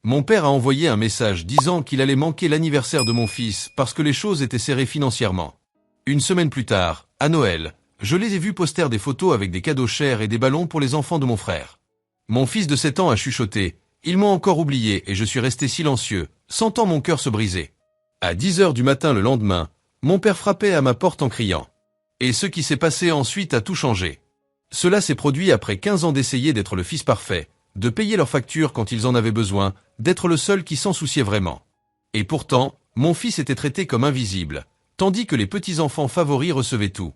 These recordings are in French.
Mon père a envoyé un message disant qu'il allait manquer l'anniversaire de mon fils parce que les choses étaient serrées financièrement. Une semaine plus tard, à Noël, je les ai vus poster des photos avec des cadeaux chers et des ballons pour les enfants de mon frère. Mon fils de 7 ans a chuchoté « Ils m'ont encore oublié » et je suis resté silencieux, sentant mon cœur se briser. À 10 heures du matin le lendemain, mon père frappait à ma porte en criant. Et ce qui s'est passé ensuite a tout changé. Cela s'est produit après 15 ans d'essayer d'être le fils parfait, de payer leurs factures quand ils en avaient besoin, d'être le seul qui s'en souciait vraiment. Et pourtant, mon fils était traité comme invisible, tandis que les petits-enfants favoris recevaient tout.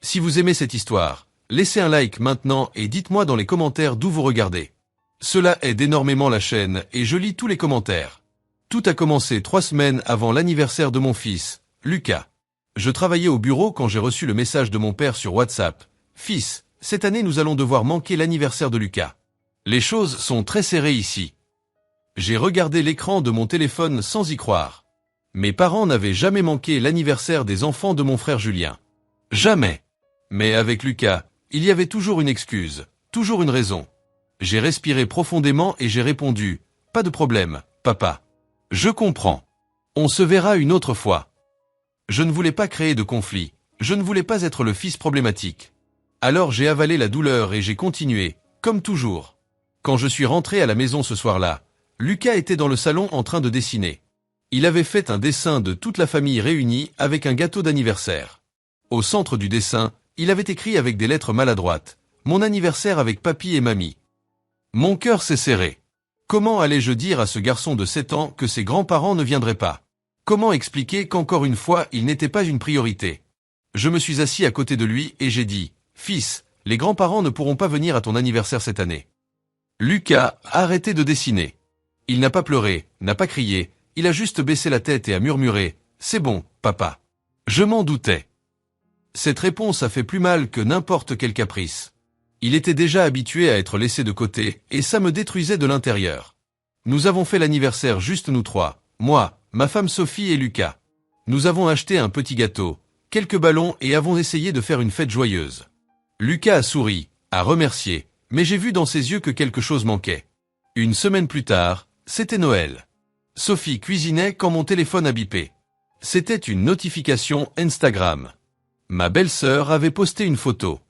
Si vous aimez cette histoire, laissez un like maintenant et dites-moi dans les commentaires d'où vous regardez. Cela aide énormément la chaîne et je lis tous les commentaires. Tout a commencé 3 semaines avant l'anniversaire de mon fils, Lucas. Je travaillais au bureau quand j'ai reçu le message de mon père sur WhatsApp. « Fils, cette année nous allons devoir manquer l'anniversaire de Lucas. Les choses sont très serrées ici. » J'ai regardé l'écran de mon téléphone sans y croire. Mes parents n'avaient jamais manqué l'anniversaire des enfants de mon frère Julien. Jamais. Mais avec Lucas, il y avait toujours une excuse, toujours une raison. J'ai respiré profondément et j'ai répondu « Pas de problème, papa. Je comprends. On se verra une autre fois. » Je ne voulais pas créer de conflit, je ne voulais pas être le fils problématique. Alors j'ai avalé la douleur et j'ai continué, comme toujours. Quand je suis rentré à la maison ce soir-là, Lucas était dans le salon en train de dessiner. Il avait fait un dessin de toute la famille réunie avec un gâteau d'anniversaire. Au centre du dessin, il avait écrit avec des lettres maladroites « Mon anniversaire avec papy et mamie ». Mon cœur s'est serré. Comment allais-je dire à ce garçon de 7 ans que ses grands-parents ne viendraient pas? Comment expliquer qu'encore une fois, il n'était pas une priorité? Je me suis assis à côté de lui et j'ai dit « Fils, les grands-parents ne pourront pas venir à ton anniversaire cette année. » Lucas a arrêté de dessiner. Il n'a pas pleuré, n'a pas crié, il a juste baissé la tête et a murmuré « C'est bon, papa. » Je m'en doutais. Cette réponse a fait plus mal que n'importe quel caprice. Il était déjà habitué à être laissé de côté et ça me détruisait de l'intérieur. Nous avons fait l'anniversaire juste nous trois, moi, ma femme Sophie et Lucas. Nous avons acheté un petit gâteau, quelques ballons et avons essayé de faire une fête joyeuse. Lucas a souri, a remercié, mais j'ai vu dans ses yeux que quelque chose manquait. Une semaine plus tard, c'était Noël. Sophie cuisinait quand mon téléphone a bipé. C'était une notification Instagram. Ma belle-sœur avait posté une photo.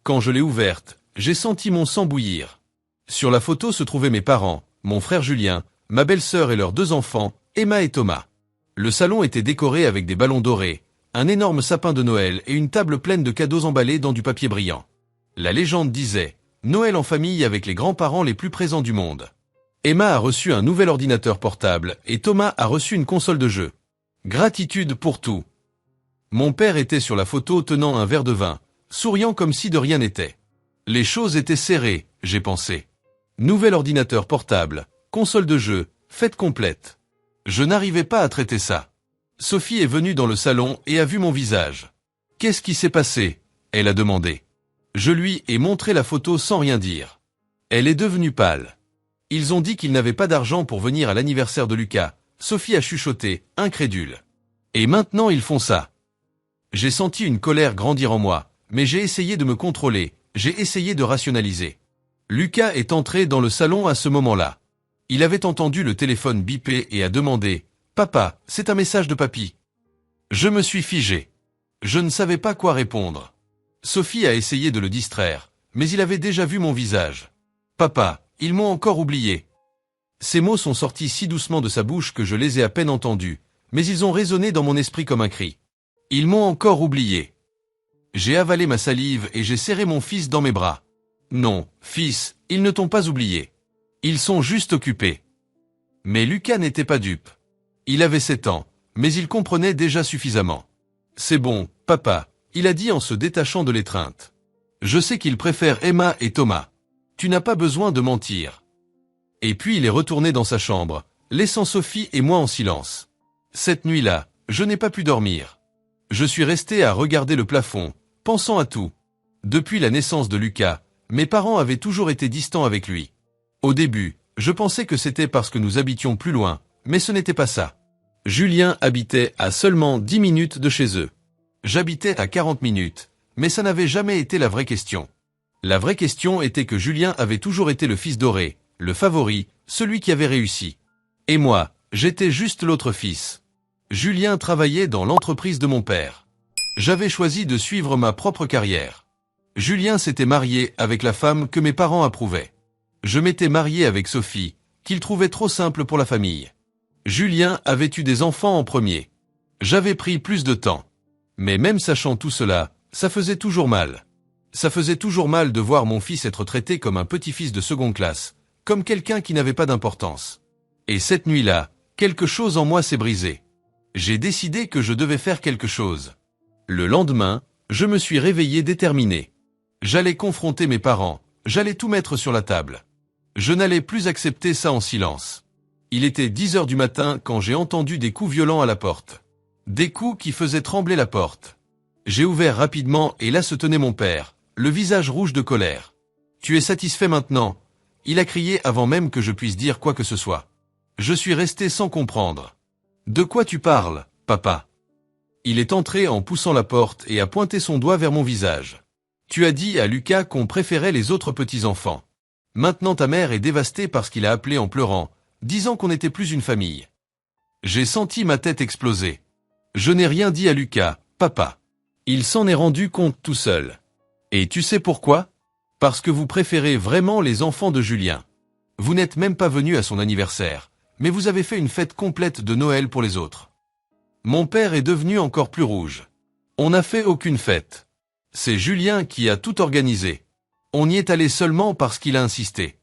Quand je l'ai ouverte, j'ai senti mon sang bouillir. Sur la photo se trouvaient mes parents, mon frère Julien, ma belle-sœur et leurs 2 enfants, Emma et Thomas. Le salon était décoré avec des ballons dorés, un énorme sapin de Noël et une table pleine de cadeaux emballés dans du papier brillant. La légende disait « Noël en famille avec les grands-parents les plus présents du monde ». Emma a reçu un nouvel ordinateur portable et Thomas a reçu une console de jeu. Gratitude pour tout. Mon père était sur la photo tenant un verre de vin, souriant comme si de rien n'était. Les choses étaient serrées, j'ai pensé. Nouvel ordinateur portable, console de jeu, fête complète. Je n'arrivais pas à traiter ça. Sophie est venue dans le salon et a vu mon visage. « Qu'est-ce qui s'est passé ?» elle a demandé. Je lui ai montré la photo sans rien dire. Elle est devenue pâle. Ils ont dit qu'ils n'avaient pas d'argent pour venir à l'anniversaire de Lucas. Sophie a chuchoté, incrédule. Et maintenant ils font ça. J'ai senti une colère grandir en moi, mais j'ai essayé de me contrôler, j'ai essayé de rationaliser. Lucas est entré dans le salon à ce moment-là. Il avait entendu le téléphone biper et a demandé « Papa, c'est un message de papy. » Je me suis figé. Je ne savais pas quoi répondre. Sophie a essayé de le distraire, mais il avait déjà vu mon visage. « Papa, ils m'ont encore oublié. » Ces mots sont sortis si doucement de sa bouche que je les ai à peine entendus, mais ils ont résonné dans mon esprit comme un cri. Ils m'ont encore oublié. J'ai avalé ma salive et j'ai serré mon fils dans mes bras. Non, fils, ils ne t'ont pas oublié. Ils sont juste occupés. Mais Lucas n'était pas dupe. Il avait 7 ans, mais il comprenait déjà suffisamment. C'est bon, papa, il a dit en se détachant de l'étreinte. Je sais qu'il préfère Emma et Thomas. Tu n'as pas besoin de mentir. Et puis il est retourné dans sa chambre, laissant Sophie et moi en silence. Cette nuit-là, je n'ai pas pu dormir. Je suis resté à regarder le plafond, pensant à tout. Depuis la naissance de Lucas, mes parents avaient toujours été distants avec lui. Au début, je pensais que c'était parce que nous habitions plus loin, mais ce n'était pas ça. Julien habitait à seulement 10 minutes de chez eux. J'habitais à 40 minutes, mais ça n'avait jamais été la vraie question. La vraie question était que Julien avait toujours été le fils doré, le favori, celui qui avait réussi. Et moi, j'étais juste l'autre fils. Julien travaillait dans l'entreprise de mon père. J'avais choisi de suivre ma propre carrière. Julien s'était marié avec la femme que mes parents approuvaient. Je m'étais marié avec Sophie, qu'il trouvait trop simple pour la famille. Julien avait eu des enfants en premier. J'avais pris plus de temps. Mais même sachant tout cela, ça faisait toujours mal. Ça faisait toujours mal de voir mon fils être traité comme un petit-fils de seconde classe, comme quelqu'un qui n'avait pas d'importance. Et cette nuit-là, quelque chose en moi s'est brisé. J'ai décidé que je devais faire quelque chose. Le lendemain, je me suis réveillé déterminé. J'allais confronter mes parents, j'allais tout mettre sur la table. Je n'allais plus accepter ça en silence. Il était 10 heures du matin quand j'ai entendu des coups violents à la porte. Des coups qui faisaient trembler la porte. J'ai ouvert rapidement et là se tenait mon père, le visage rouge de colère. « Tu es satisfait maintenant ?» Il a crié avant même que je puisse dire quoi que ce soit. Je suis resté sans comprendre. « De quoi tu parles, papa ?» Il est entré en poussant la porte et a pointé son doigt vers mon visage. « Tu as dit à Lucas qu'on préférait les autres petits-enfants. Maintenant ta mère est dévastée parce qu'il a appelé en pleurant, disant qu'on n'était plus une famille. » J'ai senti ma tête exploser. Je n'ai rien dit à Lucas, papa. Il s'en est rendu compte tout seul. Et tu sais pourquoi? Parce que vous préférez vraiment les enfants de Julien. Vous n'êtes même pas venu à son anniversaire, mais vous avez fait une fête complète de Noël pour les autres. Mon père est devenu encore plus rouge. On n'a fait aucune fête. C'est Julien qui a tout organisé. On y est allé seulement parce qu'il a insisté.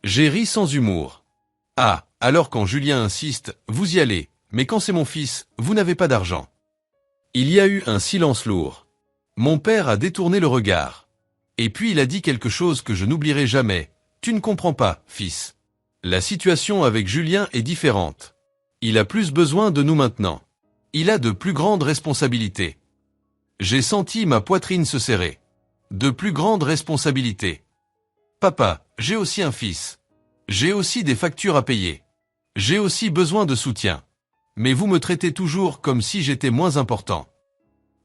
J'ai ri sans humour. Ah, alors quand Julien insiste, vous y allez, mais quand c'est mon fils, vous n'avez pas d'argent. Il y a eu un silence lourd. Mon père a détourné le regard. Et puis il a dit quelque chose que je n'oublierai jamais. Tu ne comprends pas, fils. La situation avec Julien est différente. Il a plus besoin de nous maintenant. Il a de plus grandes responsabilités. J'ai senti ma poitrine se serrer. De plus grandes responsabilités. Papa, j'ai aussi un fils. J'ai aussi des factures à payer. J'ai aussi besoin de soutien. Mais vous me traitez toujours comme si j'étais moins important.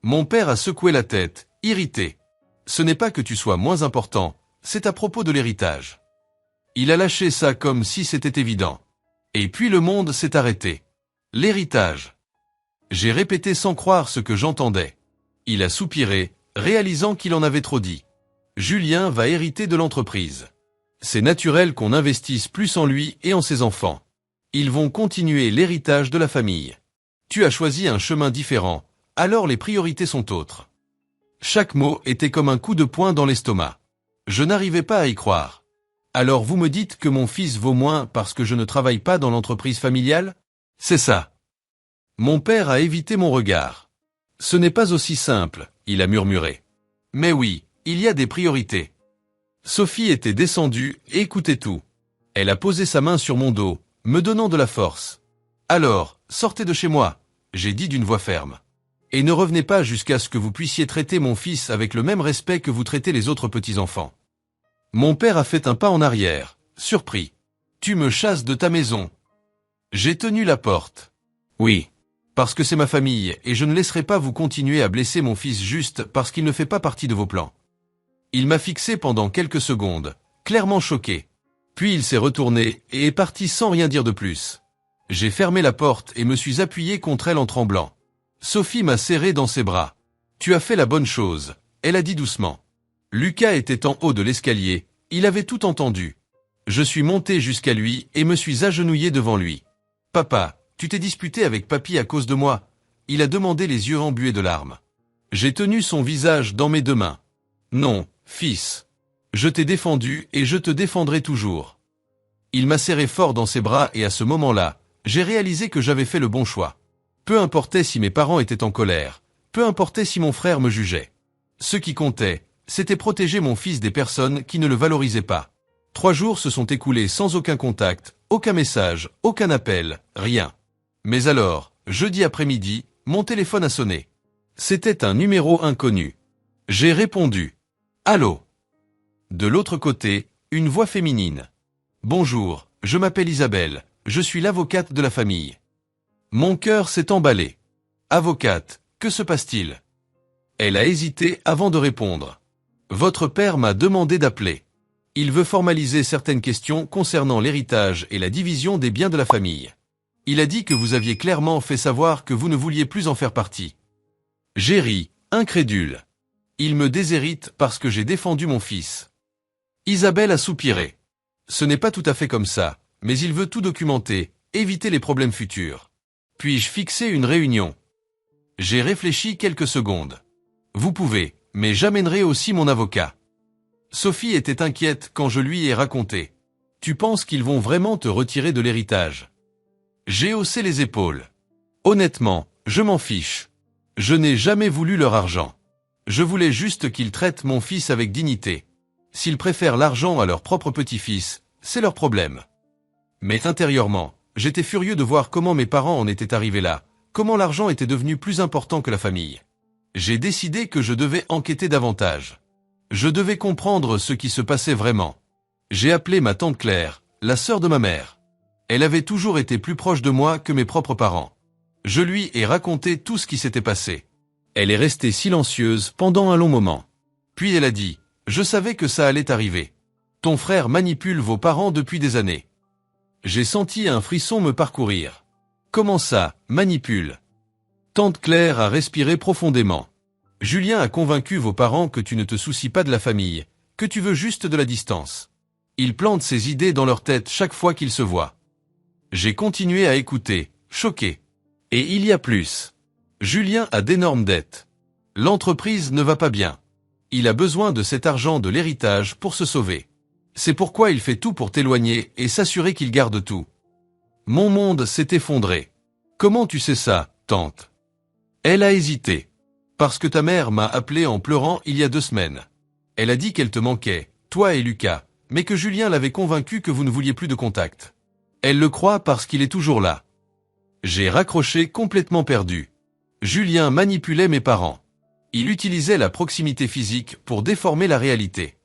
Mon père a secoué la tête, irrité. Ce n'est pas que tu sois moins important, c'est à propos de l'héritage. Il a lâché ça comme si c'était évident. Et puis le monde s'est arrêté. L'héritage. J'ai répété sans croire ce que j'entendais. Il a soupiré, réalisant qu'il en avait trop dit. Julien va hériter de l'entreprise. C'est naturel qu'on investisse plus en lui et en ses enfants. Ils vont continuer l'héritage de la famille. Tu as choisi un chemin différent, alors les priorités sont autres. Chaque mot était comme un coup de poing dans l'estomac. Je n'arrivais pas à y croire. Alors vous me dites que mon fils vaut moins parce que je ne travaille pas dans l'entreprise familiale? C'est ça. Mon père a évité mon regard. Ce n'est pas aussi simple, il a murmuré. Mais oui, il y a des priorités. Sophie était descendue et écoutait tout. Elle a posé sa main sur mon dos, me donnant de la force. Alors, sortez de chez moi, j'ai dit d'une voix ferme. Et ne revenez pas jusqu'à ce que vous puissiez traiter mon fils avec le même respect que vous traitez les autres petits-enfants. Mon père a fait un pas en arrière, surpris. Tu me chasses de ta maison. J'ai tenu la porte. Oui. Parce que c'est ma famille et je ne laisserai pas vous continuer à blesser mon fils juste parce qu'il ne fait pas partie de vos plans. Il m'a fixé pendant quelques secondes, clairement choqué. Puis il s'est retourné et est parti sans rien dire de plus. J'ai fermé la porte et me suis appuyé contre elle en tremblant. Sophie m'a serré dans ses bras. Tu as fait la bonne chose, elle a dit doucement. Lucas était en haut de l'escalier, il avait tout entendu. Je suis monté jusqu'à lui et me suis agenouillé devant lui. Papa, tu t'es disputé avec papy à cause de moi? Il a demandé les yeux embués de larmes. J'ai tenu son visage dans mes deux mains. Non, fils. Je t'ai défendu et je te défendrai toujours. Il m'a serré fort dans ses bras et à ce moment-là, j'ai réalisé que j'avais fait le bon choix. Peu importait si mes parents étaient en colère, peu importait si mon frère me jugeait. Ce qui comptait, c'était protéger mon fils des personnes qui ne le valorisaient pas. 3 jours se sont écoulés sans aucun contact, aucun message, aucun appel, rien. Mais alors, jeudi après-midi, mon téléphone a sonné. C'était un numéro inconnu. J'ai répondu. Allô? De l'autre côté, une voix féminine. Bonjour, je m'appelle Isabelle, je suis l'avocate de la famille. Mon cœur s'est emballé. Avocate, que se passe-t-il? Elle a hésité avant de répondre. Votre père m'a demandé d'appeler. Il veut formaliser certaines questions concernant l'héritage et la division des biens de la famille. Il a dit que vous aviez clairement fait savoir que vous ne vouliez plus en faire partie. J'ai ri, incrédule. Il me déshérite parce que j'ai défendu mon fils. Isabelle a soupiré. Ce n'est pas tout à fait comme ça, mais il veut tout documenter, éviter les problèmes futurs. Puis-je fixer une réunion? J'ai réfléchi quelques secondes. Vous pouvez, mais j'amènerai aussi mon avocat. Sophie était inquiète quand je lui ai raconté. Tu penses qu'ils vont vraiment te retirer de l'héritage? J'ai haussé les épaules. Honnêtement, je m'en fiche. Je n'ai jamais voulu leur argent. Je voulais juste qu'ils traitent mon fils avec dignité. S'ils préfèrent l'argent à leur propre petit-fils, c'est leur problème. Mais intérieurement, j'étais furieux de voir comment mes parents en étaient arrivés là, comment l'argent était devenu plus important que la famille. J'ai décidé que je devais enquêter davantage. Je devais comprendre ce qui se passait vraiment. J'ai appelé ma tante Claire, la sœur de ma mère. Elle avait toujours été plus proche de moi que mes propres parents. Je lui ai raconté tout ce qui s'était passé. Elle est restée silencieuse pendant un long moment. Puis elle a dit, « Je savais que ça allait arriver. Ton frère manipule vos parents depuis des années. » J'ai senti un frisson me parcourir. Comment ça, manipule? Tante Claire a respiré profondément. Julien a convaincu vos parents que tu ne te soucies pas de la famille, que tu veux juste de la distance. Il plante ses idées dans leur tête chaque fois qu'ils se voient. J'ai continué à écouter, choqué. Et il y a plus. Julien a d'énormes dettes. L'entreprise ne va pas bien. Il a besoin de cet argent de l'héritage pour se sauver. C'est pourquoi il fait tout pour t'éloigner et s'assurer qu'il garde tout. Mon monde s'est effondré. Comment tu sais ça, tante? Elle a hésité. Parce que ta mère m'a appelé en pleurant il y a 2 semaines. Elle a dit qu'elle te manquait, toi et Lucas, mais que Julien l'avait convaincu que vous ne vouliez plus de contact. Elle le croit parce qu'il est toujours là. J'ai raccroché complètement perdu. Julien manipulait mes parents. Il utilisait la proximité physique pour déformer la réalité.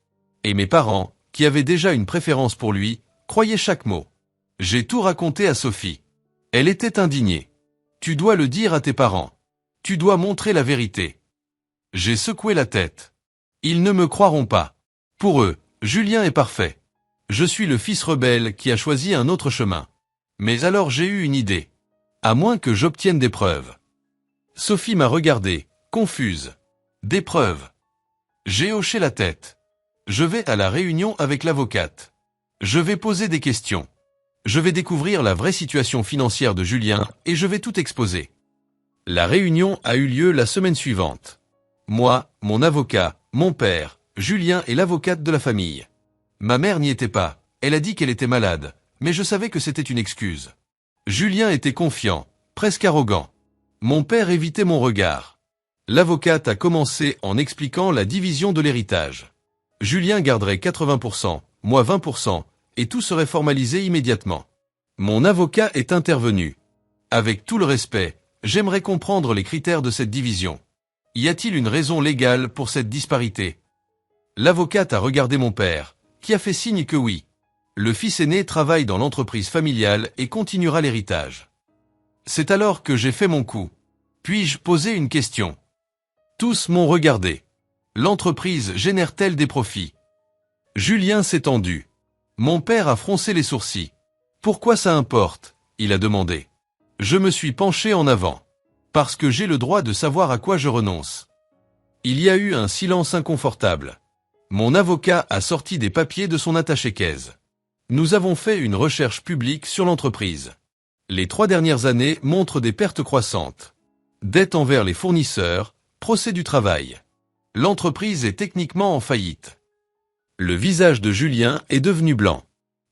Et mes parents, qui avaient déjà une préférence pour lui, croyaient chaque mot. J'ai tout raconté à Sophie. Elle était indignée. Tu dois le dire à tes parents. Tu dois montrer la vérité. J'ai secoué la tête. Ils ne me croiront pas. Pour eux, Julien est parfait. Je suis le fils rebelle qui a choisi un autre chemin. Mais alors j'ai eu une idée. À moins que j'obtienne des preuves. Sophie m'a regardé, confuse. Des preuves. J'ai hoché la tête. Je vais à la réunion avec l'avocate. Je vais poser des questions. Je vais découvrir la vraie situation financière de Julien et je vais tout exposer. La réunion a eu lieu la semaine suivante. Moi, mon avocat, mon père, Julien et l'avocate de la famille. Ma mère n'y était pas, elle a dit qu'elle était malade, mais je savais que c'était une excuse. Julien était confiant, presque arrogant. Mon père évitait mon regard. L'avocate a commencé en expliquant la division de l'héritage. Julien garderait 80%, moi 20%, et tout serait formalisé immédiatement. Mon avocat est intervenu. Avec tout le respect, j'aimerais comprendre les critères de cette division. Y a-t-il une raison légale pour cette disparité? L'avocate a regardé mon père, qui a fait signe que oui. Le fils aîné travaille dans l'entreprise familiale et continuera l'héritage. C'est alors que j'ai fait mon coup. Puis-je poser une question? Tous m'ont regardé. L'entreprise génère-t-elle des profits? Julien s'est tendu. Mon père a froncé les sourcils. Pourquoi ça importe? Il a demandé. Je me suis penché en avant. Parce que j'ai le droit de savoir à quoi je renonce. Il y a eu un silence inconfortable. Mon avocat a sorti des papiers de son attaché-caisse. Nous avons fait une recherche publique sur l'entreprise. Les 3 dernières années montrent des pertes croissantes. Dettes envers les fournisseurs, procès du travail. L'entreprise est techniquement en faillite. Le visage de Julien est devenu blanc.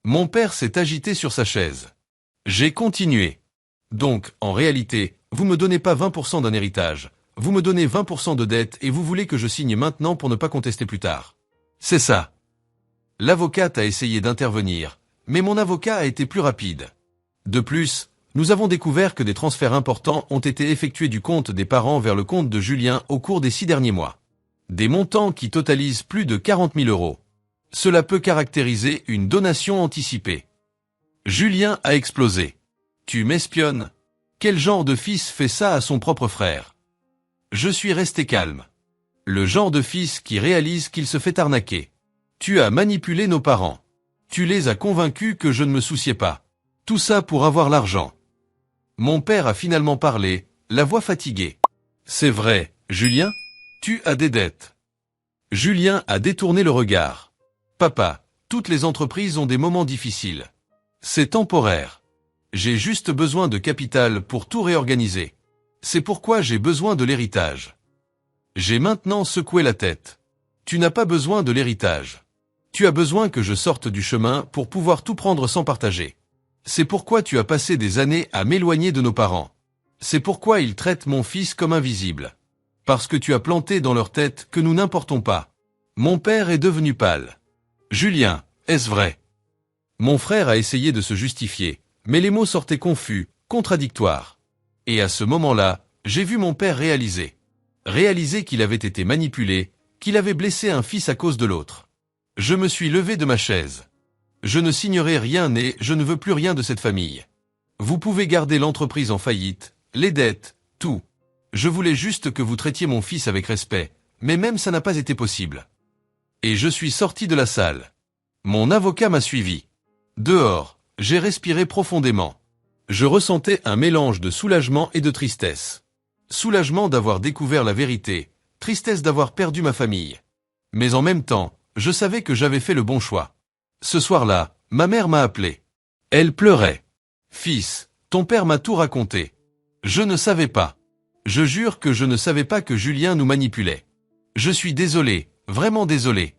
Mon père s'est agité sur sa chaise. J'ai continué. Donc, en réalité, vous me donnez pas 20% d'un héritage, vous me donnez 20% de dette et vous voulez que je signe maintenant pour ne pas contester plus tard. C'est ça. L'avocate a essayé d'intervenir, mais mon avocat a été plus rapide. De plus, nous avons découvert que des transferts importants ont été effectués du compte des parents vers le compte de Julien au cours des 6 derniers mois. Des montants qui totalisent plus de 40 000 euros. Cela peut caractériser une donation anticipée. Julien a explosé. Tu m'espionnes? Quel genre de fils fait ça à son propre frère? Je suis resté calme. Le genre de fils qui réalise qu'il se fait arnaquer. Tu as manipulé nos parents. Tu les as convaincus que je ne me souciais pas. Tout ça pour avoir l'argent. Mon père a finalement parlé, la voix fatiguée. C'est vrai, Julien? Tu as des dettes. Julien a détourné le regard. Papa, toutes les entreprises ont des moments difficiles. C'est temporaire. J'ai juste besoin de capital pour tout réorganiser. C'est pourquoi j'ai besoin de l'héritage. J'ai maintenant secoué la tête. Tu n'as pas besoin de l'héritage. Tu as besoin que je sorte du chemin pour pouvoir tout prendre sans partager. C'est pourquoi tu as passé des années à m'éloigner de nos parents. C'est pourquoi ils traitent mon fils comme invisible. Parce que tu as planté dans leur tête que nous n'importons pas. Mon père est devenu pâle. Julien, est-ce vrai? Mon frère a essayé de se justifier, mais les mots sortaient confus, contradictoires. Et à ce moment-là, j'ai vu mon père réaliser qu'il avait été manipulé, qu'il avait blessé un fils à cause de l'autre. Je me suis levé de ma chaise. Je ne signerai rien et je ne veux plus rien de cette famille. Vous pouvez garder l'entreprise en faillite, les dettes, tout. Je voulais juste que vous traitiez mon fils avec respect, mais même ça n'a pas été possible. Et je suis sorti de la salle. Mon avocat m'a suivi. Dehors, j'ai respiré profondément. Je ressentais un mélange de soulagement et de tristesse. Soulagement d'avoir découvert la vérité, tristesse d'avoir perdu ma famille. Mais en même temps, je savais que j'avais fait le bon choix. Ce soir-là, ma mère m'a appelé. Elle pleurait. Fils, ton père m'a tout raconté. Je ne savais pas. Je jure que je ne savais pas que Julien nous manipulait. Je suis désolé, vraiment désolé.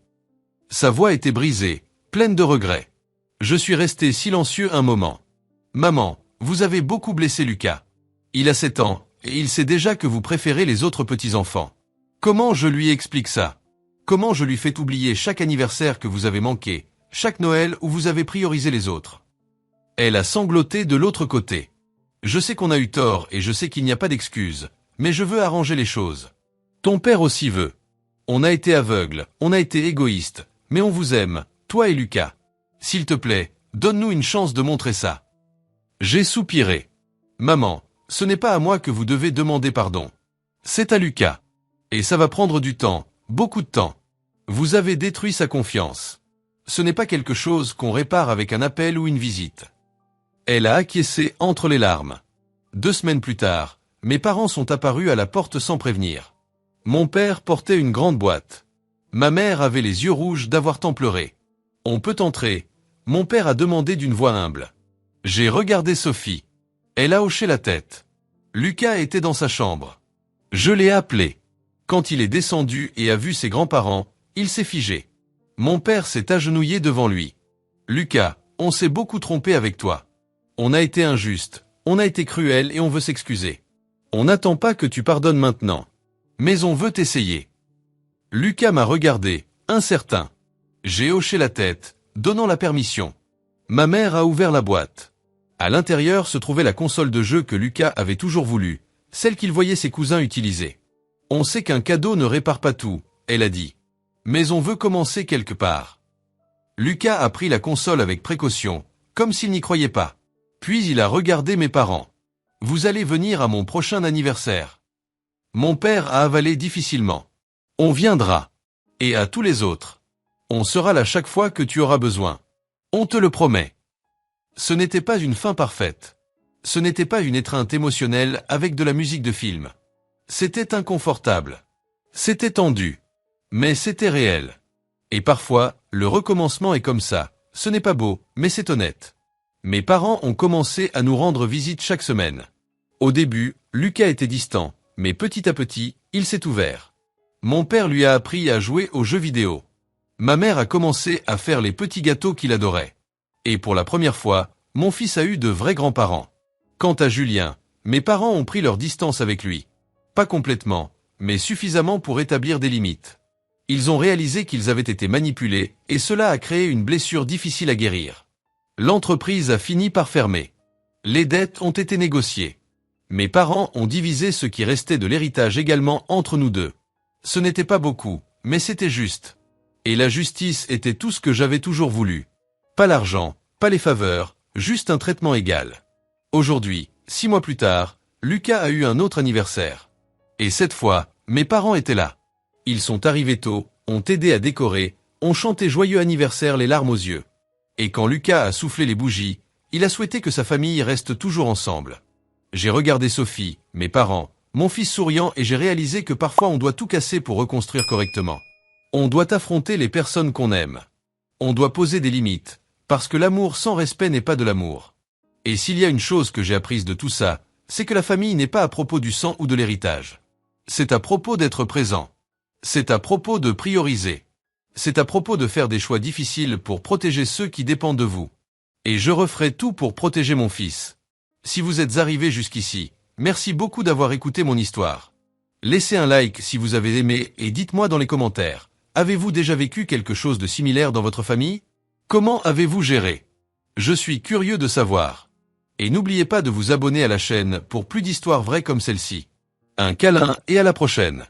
Sa voix était brisée, pleine de regrets. Je suis resté silencieux un moment. Maman, vous avez beaucoup blessé Lucas. Il a 7 ans, et il sait déjà que vous préférez les autres petits-enfants. Comment je lui explique ça? Comment je lui fais oublier chaque anniversaire que vous avez manqué, chaque Noël où vous avez priorisé les autres? Elle a sangloté de l'autre côté. Je sais qu'on a eu tort et je sais qu'il n'y a pas d'excuse, mais je veux arranger les choses. Ton père aussi veut. On a été aveugle, on a été égoïste, mais on vous aime, toi et Lucas. S'il te plaît, donne-nous une chance de montrer ça. J'ai soupiré. Maman, ce n'est pas à moi que vous devez demander pardon. C'est à Lucas. Et ça va prendre du temps, beaucoup de temps. Vous avez détruit sa confiance. Ce n'est pas quelque chose qu'on répare avec un appel ou une visite. Elle a acquiescé entre les larmes. 2 semaines plus tard, mes parents sont apparus à la porte sans prévenir. Mon père portait une grande boîte. Ma mère avait les yeux rouges d'avoir tant pleuré. On peut entrer. Mon père a demandé d'une voix humble. J'ai regardé Sophie. Elle a hoché la tête. Lucas était dans sa chambre. Je l'ai appelé. Quand il est descendu et a vu ses grands-parents, il s'est figé. Mon père s'est agenouillé devant lui. Lucas, on s'est beaucoup trompé avec toi. On a été injuste, on a été cruel et on veut s'excuser. On n'attend pas que tu pardonnes maintenant. Mais on veut t'essayer. Lucas m'a regardé, incertain. J'ai hoché la tête, donnant la permission. Ma mère a ouvert la boîte. À l'intérieur se trouvait la console de jeu que Lucas avait toujours voulu, celle qu'il voyait ses cousins utiliser. On sait qu'un cadeau ne répare pas tout, elle a dit. Mais on veut commencer quelque part. Lucas a pris la console avec précaution, comme s'il n'y croyait pas. Puis il a regardé mes parents. Vous allez venir à mon prochain anniversaire. Mon père a avalé difficilement. On viendra. Et à tous les autres. On sera là chaque fois que tu auras besoin. On te le promet. Ce n'était pas une fin parfaite. Ce n'était pas une étreinte émotionnelle avec de la musique de film. C'était inconfortable. C'était tendu. Mais c'était réel. Et parfois, le recommencement est comme ça. Ce n'est pas beau, mais c'est honnête. Mes parents ont commencé à nous rendre visite chaque semaine. Au début, Lucas était distant, mais petit à petit, il s'est ouvert. Mon père lui a appris à jouer aux jeux vidéo. Ma mère a commencé à faire les petits gâteaux qu'il adorait. Et pour la première fois, mon fils a eu de vrais grands-parents. Quant à Julien, mes parents ont pris leur distance avec lui. Pas complètement, mais suffisamment pour établir des limites. Ils ont réalisé qu'ils avaient été manipulés, et cela a créé une blessure difficile à guérir. L'entreprise a fini par fermer. Les dettes ont été négociées. Mes parents ont divisé ce qui restait de l'héritage également entre nous deux. Ce n'était pas beaucoup, mais c'était juste. Et la justice était tout ce que j'avais toujours voulu. Pas l'argent, pas les faveurs, juste un traitement égal. Aujourd'hui, 6 mois plus tard, Lucas a eu un autre anniversaire. Et cette fois, mes parents étaient là. Ils sont arrivés tôt, ont aidé à décorer, On chantait joyeux anniversaire les larmes aux yeux. Et quand Lucas a soufflé les bougies, il a souhaité que sa famille reste toujours ensemble. J'ai regardé Sophie, mes parents, mon fils souriant et j'ai réalisé que parfois on doit tout casser pour reconstruire correctement. On doit affronter les personnes qu'on aime. On doit poser des limites, parce que l'amour sans respect n'est pas de l'amour. Et s'il y a une chose que j'ai apprise de tout ça, c'est que la famille n'est pas à propos du sang ou de l'héritage. C'est à propos d'être présent. C'est à propos de prioriser. C'est à propos de faire des choix difficiles pour protéger ceux qui dépendent de vous. Et je referai tout pour protéger mon fils. Si vous êtes arrivé jusqu'ici, merci beaucoup d'avoir écouté mon histoire. Laissez un like si vous avez aimé et dites-moi dans les commentaires, avez-vous déjà vécu quelque chose de similaire dans votre famille? Comment avez-vous géré? Je suis curieux de savoir. Et n'oubliez pas de vous abonner à la chaîne pour plus d'histoires vraies comme celle-ci. Un câlin et à la prochaine.